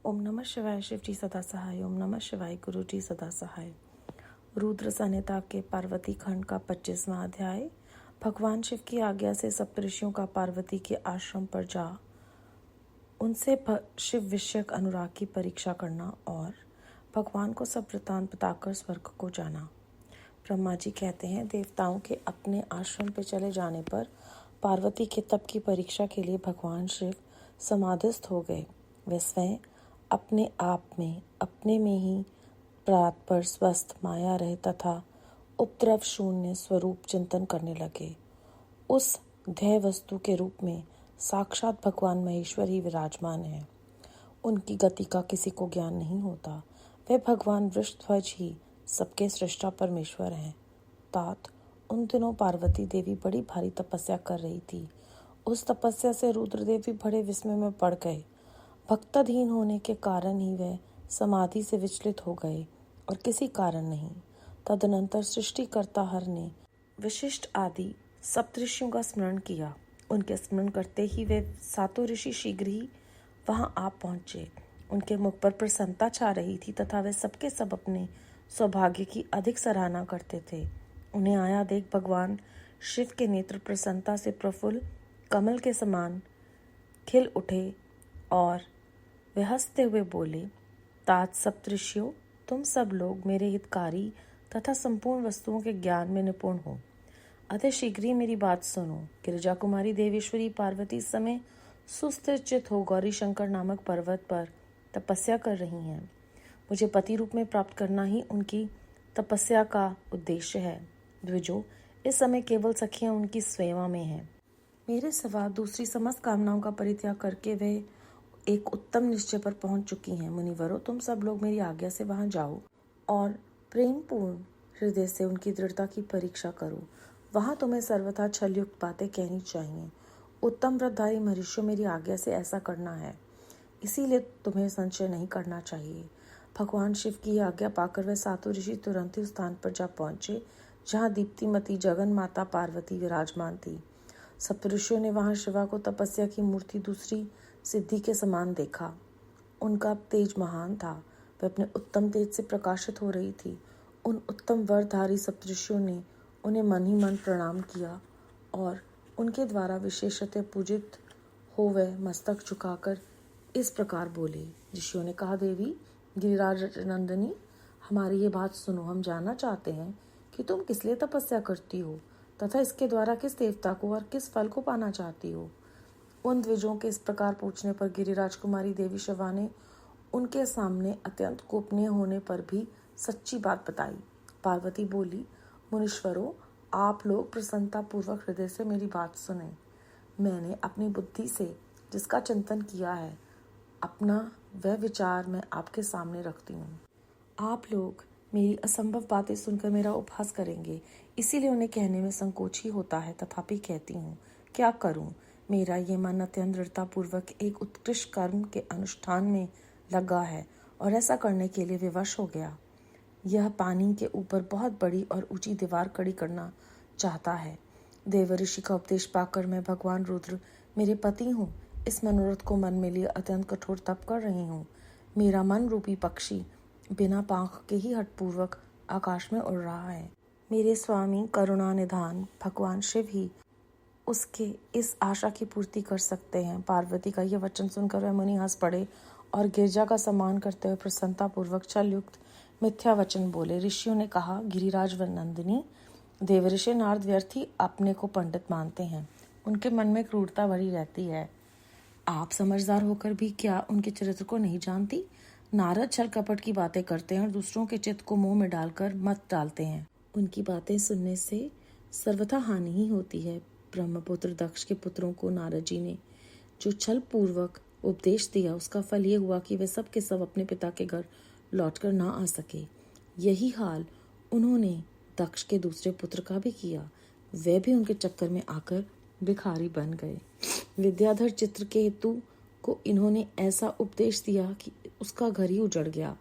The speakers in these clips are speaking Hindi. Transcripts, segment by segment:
ओम नमः शिवाय। शिव जी सदा सहाय। ओम नमः शिवाय। गुरु जी सदा सहाय। रुद्र संहिता के पार्वती खंड का 25वां अध्याय। भगवान शिव की आज्ञा से सप्तऋषियों का पार्वती के आश्रम पर जा उनसे शिव विषयक अनुराग की परीक्षा करना और भगवान को सब वृतांत बताकर स्वर्ग को जाना। ब्रह्मा जी कहते हैं, देवताओं के अपने आश्रम पर चले जाने पर पार्वती के तप की परीक्षा के लिए भगवान शिव समाधिस्थ हो गए। वे स्वयं अपने आप में अपने में ही प्रात पर स्वस्थ माया रहे तथा उपद्रव शून्य स्वरूप चिंतन करने लगे। उस ध्येय वस्तु के रूप में साक्षात भगवान महेश्वर ही विराजमान है। उनकी गति का किसी को ज्ञान नहीं होता। वे भगवान वृषध्वज ही सबके सृष्टा परमेश्वर हैं। तात उन दिनों पार्वती देवी बड़ी भारी तपस्या कर रही थी। उस तपस्या से रुद्रदेव भी बड़े विस्मय में पड़ गए। भक्ताधीन होने के कारण ही वे समाधि से विचलित हो गए और किसी कारण नहीं। तदनंतर सृष्टिकर्ता हर ने विशिष्ट आदि सप्तऋषियों का स्मरण किया। उनके स्मरण करते ही वे सातों ऋषि शीघ्र ही वहां आ पहुंचे। उनके मुख पर प्रसन्नता छा रही थी तथा वे सबके सब अपने सौभाग्य की अधिक सराहना करते थे। उन्हें आया देख भगवान शिव के नेत्र प्रसन्नता से प्रफुल्ल कमल के समान खिल उठे और वे हंसते हुए बोले, तात सप्तऋषियों, तुम सब लोग मेरे हितकारी तथा संपूर्ण वस्तुओं के ज्ञान में निपुण हो। अतः शीघ्र ही मेरी बात सुनो। गिरिजा कुमारी देवेश्वरी पार्वती इस समय सुस्थिर चित हो गौरी शंकर नामक पर्वत पर तपस्या कर रही हैं। मुझे पति रूप में प्राप्त करना ही उनकी तपस्या का उद्देश्य है। द्विजो, इस समय केवल सखियां उनकी सेवा में हैं। मेरे सिवा दूसरी समस्त कामनाओं का परित्याग करके वे एक उत्तम निश्चय पर पहुंच चुकी हैं। मुनिवरों, तुम सब लोग मेरी आज्ञा से वहां जाओ और प्रेम पूर्ण हृदय से उनकी दृढ़ता की परीक्षा करो। वहां तुम्हें सर्वथा छलयुक्त बातें कहनी चाहिए। उत्तम व्रतधारी मनुष्यों, मेरी आज्ञा से ऐसा करना है, इसीलिए तुम्हें संशय नहीं करना चाहिए। भगवान शिव की आज्ञा पाकर वे सातों ऋषि तुरंत ही स्थान पर जा पहुंचे जहाँ दीप्तिमती जगन माता पार्वती विराजमान थी। सप्तऋषियों ने वहां शिवा को तपस्या की मूर्ति दूसरी सिद्धि के समान देखा। उनका तेज महान था। वे अपने उत्तम तेज से प्रकाशित हो रही थी। उन उत्तम वरधारी सप्तऋषियों ने उन्हें मन ही मन प्रणाम किया और उनके द्वारा विशेषतः पूजित हो वह मस्तक झुकाकर इस प्रकार बोले। ऋषियों ने कहा, देवी गिरिराज नंदिनी, हमारी ये बात सुनो। हम जानना चाहते हैं कि तुम किस लिए तपस्या करती हो तथा इसके द्वारा किस देवता को और किस फल को पाना चाहती हो। उन द्विजों के इस प्रकार पूछने पर गिरिराज कुमारी देवी शिवा ने उनके सामने अत्यंत गोपनीय होने पर भी सच्ची बात बताई। पार्वती बोली, मुनीश्वरों, आप लोग प्रसन्नता पूर्वक हृदय से मेरी बात सुने। मैंने अपनी बुद्धि से जिसका चिंतन किया है, अपना वह विचार मैं आपके सामने रखती हूँ। आप लोग मेरी असंभव बातें सुनकर मेरा उपहास करेंगे, इसीलिए उन्हें कहने में संकोच ही होता है। तथापि कहती हूँ, क्या करूँ। मेरा ये मन अत्यंत दृढ़तापूर्वक एक उत्कृष्ट कर्म के अनुष्ठान में लगा है और ऐसा करने के लिए विवश हो गया। यह पानी के ऊपर बहुत बड़ी और ऊंची दीवार खड़ी करना चाहता है। देव ऋषि का उपदेश पाकर मैं भगवान रुद्र मेरे पति हूँ, इस मनोरथ को मन में लिए अत्यंत कठोर तप कर रही हूँ। मेरा मन रूपी पक्षी बिना पांख के ही हठपूर्वक आकाश में उड़ रहा है। मेरे स्वामी करुणा निधान भगवान शिव ही उसके इस आशा की पूर्ति कर सकते हैं। पार्वती का यह वचन सुनकर वह मुनि हंस पड़े और गिरजा का सम्मान करते हुए प्रसन्नता पूर्वक छलयुक्त मिथ्या वचन बोले। ऋषियों ने कहा, गिरिराज व नंदिनी, देवऋषि नारद व्यर्थ ही अपने को पंडित मानते हैं। उनके मन में क्रूरता भरी रहती है। आप समझदार होकर भी क्या उनके चरित्र को नहीं जानती। नारद छल कपट की बातें करते हैं और दूसरों के चित्त को मुंह में डालकर मत डालते हैं। उनकी बातें सुनने से सर्वथा हानि ही होती है। ब्रह्मपुत्र दक्ष के पुत्रों को नारद जी ने जो छल पूर्वक उपदेश दिया, उसका फल ये हुआ कि वे सब के सब अपने पिता के घर लौटकर ना आ सके। यही हाल उन्होंने दक्ष के दूसरे पुत्र का भी किया। वे भी उनके चक्कर में आकर भिखारी बन गए। विद्याधर चित्रकेतु को इन्होंने ऐसा उपदेश दिया कि उसका घर ही उजड़ गया।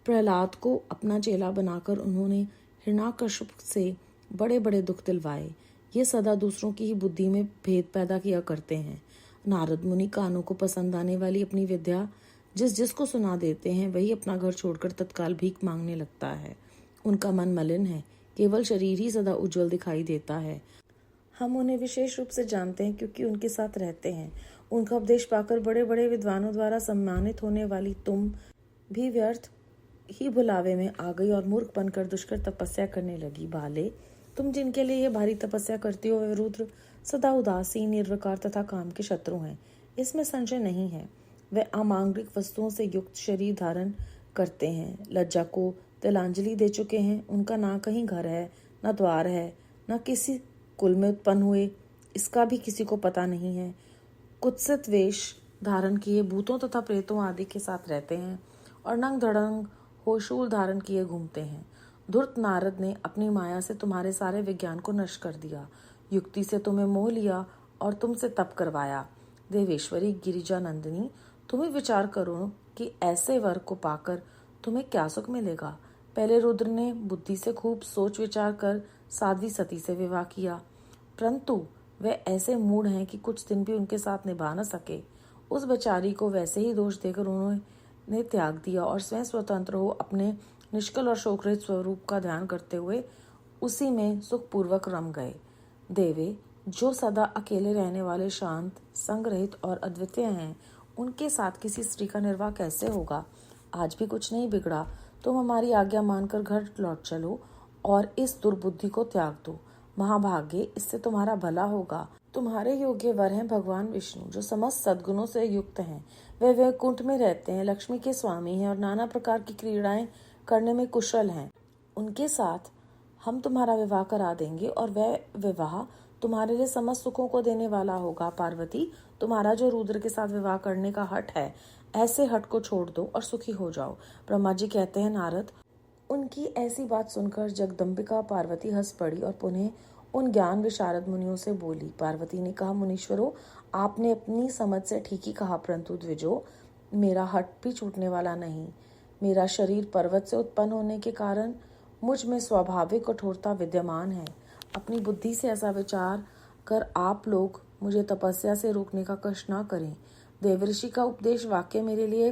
प्रहलाद को अपना चेला बनाकर उन्होंने हिरण्याकश्यप से बड़े बड़े दुख दिलवाए। ये सदा दूसरों की ही बुद्धि में भेद पैदा किया करते हैं। नारद मुनि कानों को पसंद आने वाली अपनी विद्या जिसको सुना देते हैं वही अपना घर छोड़कर तत्काल भीख मांगने लगता है। उनका मन मलिन है, केवल शरीर ही सदा उज्जवल दिखाई देता है। हम उन्हें विशेष रूप से जानते हैं क्योंकि उनके साथ रहते हैं। उनका उपदेश पाकर बड़े बड़े विद्वानों द्वारा सम्मानित होने वाली तुम भी व्यर्थ ही भुलावे में आ गई और मूर्ख बनकर दुष्कर तपस्या करने लगी। बाले, तुम जिनके लिए ये भारी तपस्या करती हो वे रुद्र सदा उदासीन, निर्विकार तथा काम के शत्रु हैं, इसमें संशय नहीं है। वे अमांगिक वस्तुओं से युक्त शरीर धारण करते हैं, लज्जा को तिलांजलि दे चुके हैं। उनका ना कहीं घर है, न द्वार है, न किसी कुल में उत्पन्न हुए, इसका भी किसी को पता नहीं है। कुत्सित वेश धारण किए भूतों तथा प्रेतों आदि के साथ रहते हैं और नंग धड़ंग हो शूल धारण किए घूमते हैं। धूर्त नारद ने अपनी माया से तुम्हारे सारे विज्ञान को नष्ट कर दिया, युक्ति से तुम्हें मोह लिया और तुमसे तप करवाया। देवेश्वरी गिरिजा नंदिनी, तुम ही विचार करो कि ऐसे वर को पाकर तुम्हें क्या सुख मिलेगा। पहले रुद्र ने बुद्धि से खूब सोच विचार कर साध्वी सती से विवाह किया, परंतु वे ऐसे मूढ़ हैं कि कुछ दिन भी उनके साथ निभा न सके। उस बेचारी को वैसे ही दोष देकर उन्होंने त्याग दिया और स्वयं स्वतंत्र हो अपने निष्कल और शोकरहित स्वरूप का ध्यान करते हुए उसी में सुखपूर्वक रम गए। देवे, जो सदा अकेले रहने वाले, शांत, संगरहित और अद्वितीय हैं, उनके साथ किसी स्त्री का निर्वाह कैसे होगा। आज भी कुछ नहीं बिगड़ा, तुम हमारी आज्ञा मानकर घर लौट चलो और इस दुर्बुद्धि को त्याग दो। महाभाग्य, इससे तुम्हारा भला होगा। तुम्हारे योग्य वर हैं भगवान विष्णु, जो समस्त सद्गुणों से युक्त हैं। वे वैकुंठ में रहते हैं, लक्ष्मी के स्वामी हैं और नाना प्रकार की क्रीड़ाएं करने में कुशल हैं। उनके साथ हम तुम्हारा विवाह करा देंगे और वह विवाह तुम्हारे लिए समस्त सुखों को देने वाला होगा। पार्वती, तुम्हारा जो रुद्र के साथ विवाह करने का हठ है, ऐसे हठ को छोड़ दो और सुखी हो जाओ। ब्रह्मा जी कहते हैं, नारद, उनकी ऐसी बात सुनकर जगदम्बिका पार्वती हंस पड़ी और पुनः उन ज्ञान विशारद मुनियों से बोली। पार्वती ने कहा, मुनीश्वरों, आपने अपनी समझ से ठीक ही कहा, परंतु द्विजो, मेरा हठ भी छूटने वाला नहीं। मेरा शरीर पर्वत से उत्पन्न होने के कारण मुझ में स्वाभाविक कठोरता विद्यमान है। अपनी बुद्धि से ऐसा विचार कर आप लोग मुझे तपस्या से रोकने का कष्ट न करें। देवऋषि का उपदेश वाक्य मेरे लिए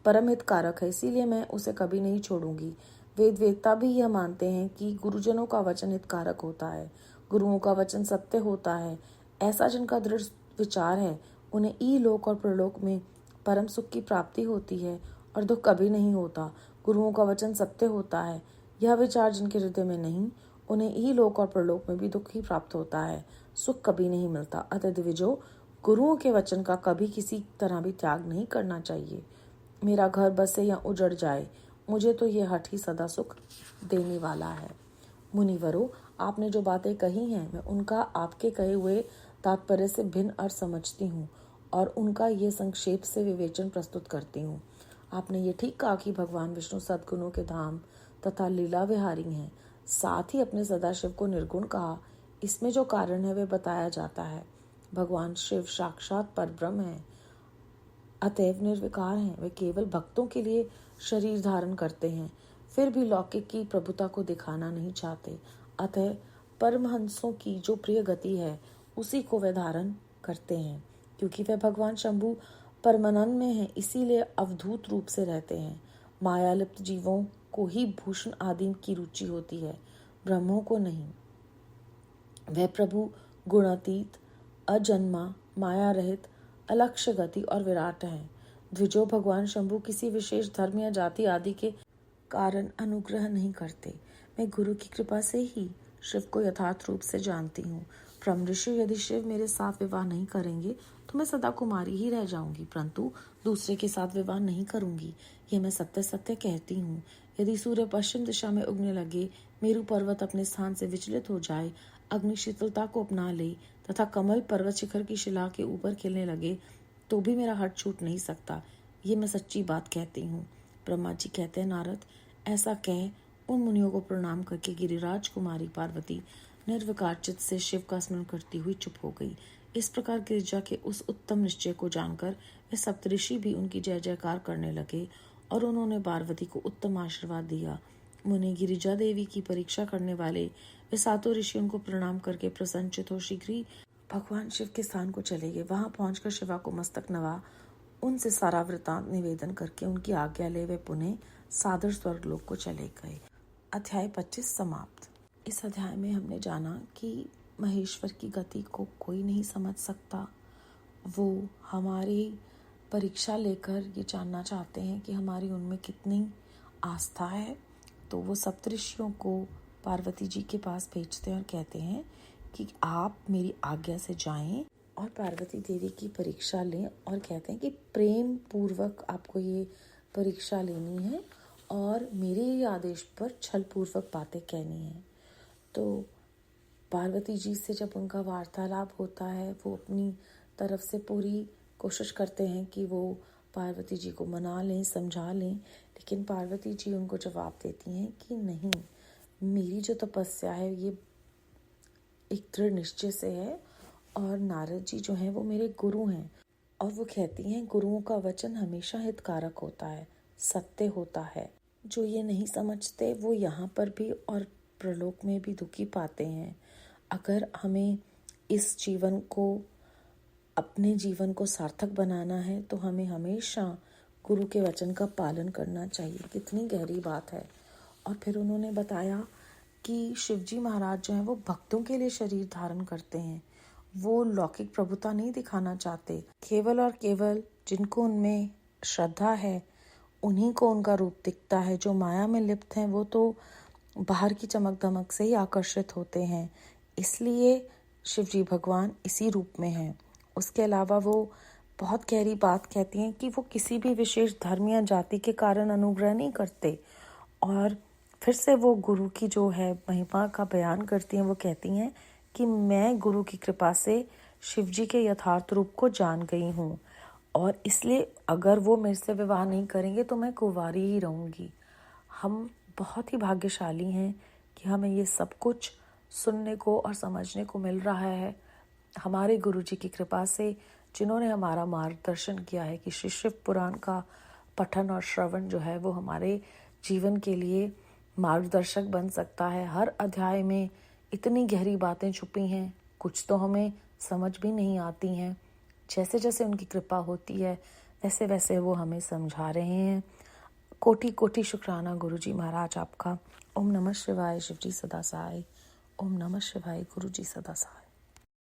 परम हितकारक है, इसीलिए मैं उसे कभी नहीं छोड़ूंगी। वेदता भी यह मानते हैं कि गुरुजनों का वचन हितकारक होता है, गुरुओं का वचन सत्य होता है। ऐसा जिनका दृढ़ विचार है, उन्हें इलोक और प्रलोक में परम सुख की प्राप्ति होती है और दुख कभी नहीं होता। गुरुओं का वचन सत्य होता है, यह विचार जिनके हृदय में नहीं, उन्हें इलोक और प्रलोक में भी दुख ही प्राप्त होता है, सुख कभी नहीं मिलता। अतः द्विजो, गुरुओं के वचन का कभी किसी तरह भी त्याग नहीं करना चाहिए। मेरा घर बसे या उजड़ जाए, मुझे तो ये हठ ही सदा सुख देने वाला है। मुनिवरों, आपने जो बातें कही हैं, मैं उनका आपके कहे हुए तात्पर्य से भिन्न अर्थ समझती हूँ और उनका ये संक्षेप से विवेचन प्रस्तुत करती हूँ। आपने ये ठीक कहा कि भगवान विष्णु सद्गुणों के धाम तथा लीला विहारी हैं, साथ ही अपने सदाशिव को निर्गुण कहा। इसमें जो कारण है वे बताया जाता है। भगवान शिव साक्षात परब्रह्म है, अतएव निर्विकार हैं। वे केवल भक्तों के लिए शरीर धारण करते हैं, फिर भी लौकिक की प्रभुता को दिखाना नहीं चाहते। अतः परमहंसों की जो प्रिय गति है, उसी को वे धारण करते हैं। क्योंकि वे भगवान शंभु परमानंद में हैं, इसीलिए अवधूत रूप से रहते हैं। मायालिप्त जीवों को ही भूषण आदि की रुचि होती है, ब्रह्मों को नहीं। वह प्रभु गुणातीत, अजन्मा, माया रहित, अलक्ष्य गति और विराट हैं। द्विजो, भगवान शंभु किसी विशेष धर्म या जाति आदि के कारण अनुग्रह नहीं करते। मैं गुरु की कृपा से ही शिव को यथार्थ रूप से जानती हूँ। ब्रह्म ऋषि, यदि शिव मेरे साथ विवाह नहीं करेंगे तो मैं सदा कुमारी ही रह जाऊंगी, परंतु दूसरे के साथ विवाह नहीं करूंगी, ये मैं सत्य सत्य कहती हूँ। यदि सूर्य पश्चिम दिशा में उगने लगे, मेरु पर्वत अपने स्थान से विचलित हो जाए, अग्नि शीतलता को अपना ले तथा कमल पर्वत शिखर की शिला के ऊपर खिलने लगे, तो भी मेरा हठ छूट नहीं सकता, ये मैं सच्ची बात कहती हूँ। ब्रह्मा जी कहते हैं, नारद, ऐसा कह उन मुनियों को प्रणाम करके गिरिराज कुमारी पार्वती निर्विकार चित्त से शिव का स्मरण करती हुई चुप हो गई। इस प्रकार गिरिजा के उस उत्तम निश्चय को जानकर वे सप्तऋषि भी उनकी जय जयकार करने लगे और उन्होंने पार्वती को उत्तम आशीर्वाद दिया। मुनि गिरिजा देवी की परीक्षा करने वाले वे सातों ऋषि उनको प्रणाम करके प्रसन्नचित हो शीघ्र ही भगवान शिव के स्थान को चले गए। वहां पहुंचकर शिवा को मस्तक नवा उनसे सारा वृतांत निवेदन करके उनकी आज्ञा ले वे पुनः सादर स्वर्गलोक को चले गए। अध्याय 25 समाप्त। इस अध्याय में हमने जाना कि महेश्वर की गति को कोई नहीं समझ सकता। वो हमारी परीक्षा लेकर ये जानना चाहते हैं कि हमारी उनमें कितनी आस्था है। तो वो सप्तऋषियों को पार्वती जी के पास भेजते हैं और कहते हैं कि आप मेरी आज्ञा से जाएं और पार्वती देवी की परीक्षा लें, और कहते हैं कि प्रेम पूर्वक आपको ये परीक्षा लेनी है और मेरे ही आदेश पर छल पूर्वक बातें कहनी है। तो पार्वती जी से जब उनका वार्तालाप होता है, वो अपनी तरफ से पूरी कोशिश करते हैं कि वो पार्वती जी को मना लें, समझा लें, लेकिन पार्वती जी उनको जवाब देती हैं कि नहीं, मेरी जो तपस्या है ये एक दृढ़ निश्चय से है और नारद जी जो हैं वो मेरे गुरु हैं। और वो कहती हैं गुरुओं का वचन हमेशा हितकारक होता है, सत्य होता है। जो ये नहीं समझते वो यहाँ पर भी और प्रलोक में भी दुखी पाते हैं। अगर हमें इस जीवन को, अपने जीवन को सार्थक बनाना है तो हमें हमेशा गुरु के वचन का पालन करना चाहिए। कितनी गहरी बात है। और फिर उन्होंने बताया कि शिवजी महाराज जो हैं वो भक्तों के लिए शरीर धारण करते हैं। वो लौकिक प्रभुता नहीं दिखाना चाहते। केवल और केवल जिनको उनमें श्रद्धा है उन्हीं को उनका रूप दिखता है। जो माया में लिप्त हैं वो तो बाहर की चमक दमक से ही आकर्षित होते हैं। इसलिए शिवजी भगवान इसी रूप में हैं। उसके अलावा वो बहुत गहरी बात कहती हैं कि वो किसी भी विशेष धर्म या जाति के कारण अनुग्रह नहीं करते। और फिर से वो गुरु की जो है महिमा का बयान करती हैं। वो कहती हैं कि मैं गुरु की कृपा से शिवजी के यथार्थ रूप को जान गई हूँ और इसलिए अगर वो मेरे से विवाह नहीं करेंगे तो मैं कुंवारी ही रहूँगी। हम बहुत ही भाग्यशाली हैं कि हमें ये सब कुछ सुनने को और समझने को मिल रहा है हमारे गुरुजी की कृपा से, जिन्होंने हमारा मार्गदर्शन किया है कि श्री शिव पुराण का पठन और श्रवण जो है वो हमारे जीवन के लिए मार्गदर्शक बन सकता है। हर अध्याय में इतनी गहरी बातें छुपी हैं, कुछ तो हमें समझ भी नहीं आती हैं। जैसे जैसे उनकी कृपा होती है वैसे वैसे वो हमें समझा रहे हैं। कोटि कोटि शुक्राना गुरुजी महाराज आपका। ओम नमः शिवाय। शिवजी सदा सहाय। ओम नमः शिवाय। गुरुजी सदा सहाय।